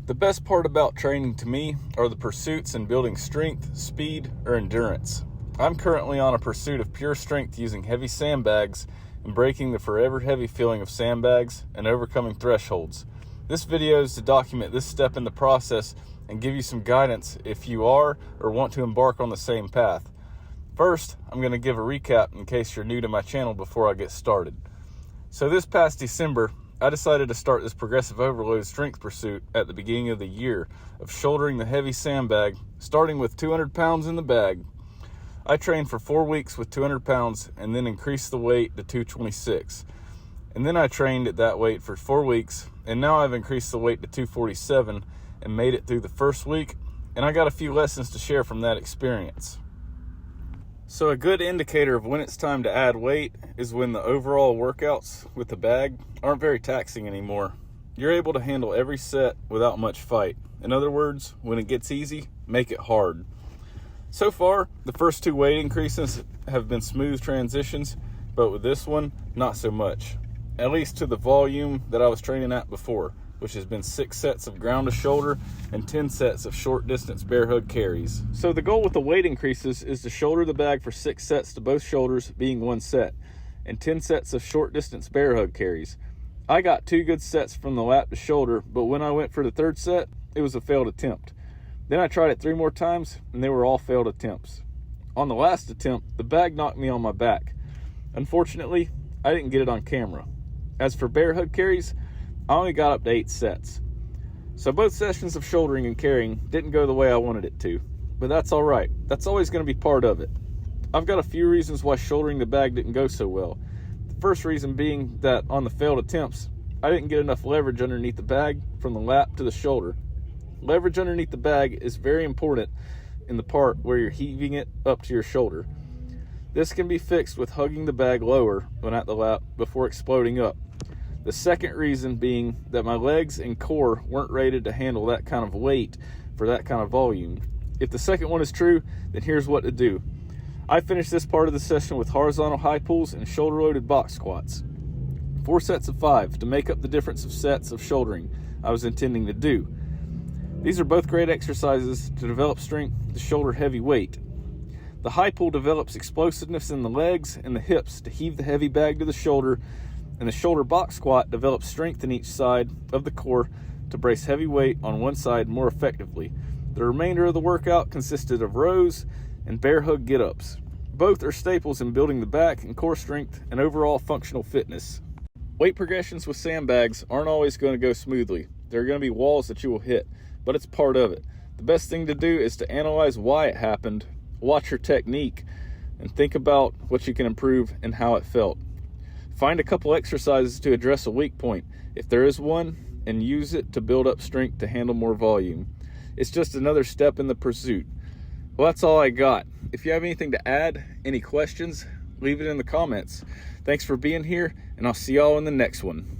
The best part about training to me are the pursuits in building strength, speed, or endurance. I'm currently on a pursuit of pure strength using heavy sandbags and breaking the forever heavy feeling of sandbags and overcoming thresholds. This video is to document this step in the process and give you some guidance if you are or want to embark on the same path. First, I'm going to give a recap in case you're new to my channel before I get started. So this past December, I decided to start this progressive overload strength pursuit at the beginning of the year of shouldering the heavy sandbag, starting with 200 pounds in the bag. I trained for 4 weeks with 200 pounds and then increased the weight to 226. And then I trained at that weight for 4 weeks, and now I've increased the weight to 247 and made it through the first week, and I got a few lessons to share from that experience. So a good indicator of when it's time to add weight is when the overall workouts with the bag aren't very taxing anymore. You're able to handle every set without much fight. In other words, when it gets easy, make it hard. So far, the first 2 weight increases have been smooth transitions, but with this one, not so much. At least to the volume that I was training at before, which has been 6 sets of ground to shoulder and 10 sets of short distance bear hug carries. So the goal with the weight increases is to shoulder the bag for 6 sets to both shoulders being 1 set, and 10 sets of short distance bear hug carries. I got 2 good sets from the lap to shoulder, but when I went for the 3rd set, it was a failed attempt. Then I tried it 3 more times, and they were all failed attempts. On the last attempt, the bag knocked me on my back. Unfortunately, I didn't get it on camera. As for bear hug carries, I only got up to 8 sets. So both sessions of shouldering and carrying didn't go the way I wanted it to, but that's all right. That's always going to be part of it. I've got a few reasons why shouldering the bag didn't go so well. The first reason being that on the failed attempts, I didn't get enough leverage underneath the bag from the lap to the shoulder. Leverage underneath the bag is very important in the part where you're heaving it up to your shoulder. This can be fixed with hugging the bag lower when at the lap before exploding up. The second reason being that my legs and core weren't rated to handle that kind of weight for that kind of volume. If the second one is true, then here's what to do. I finished this part of the session with horizontal high pulls and shoulder loaded box squats. 4 sets of 5 to make up the difference of sets of shouldering I was intending to do. These are both great exercises to develop strength to shoulder heavy weight. The high pull develops explosiveness in the legs and the hips to heave the heavy bag to the shoulder, and the shoulder box squat develops strength in each side of the core to brace heavy weight on one side more effectively. The remainder of the workout consisted of rows and bear hug get-ups. Both are staples in building the back and core strength and overall functional fitness. Weight progressions with sandbags aren't always going to go smoothly. There are going to be walls that you will hit, but it's part of it. The best thing to do is to analyze why it happened, watch your technique, and think about what you can improve and how it felt. Find a couple exercises to address a weak point, if there is one, and use it to build up strength to handle more volume. It's just another step in the pursuit. Well, that's all I got. If you have anything to add, any questions, leave it in the comments. Thanks for being here, and I'll see y'all in the next one.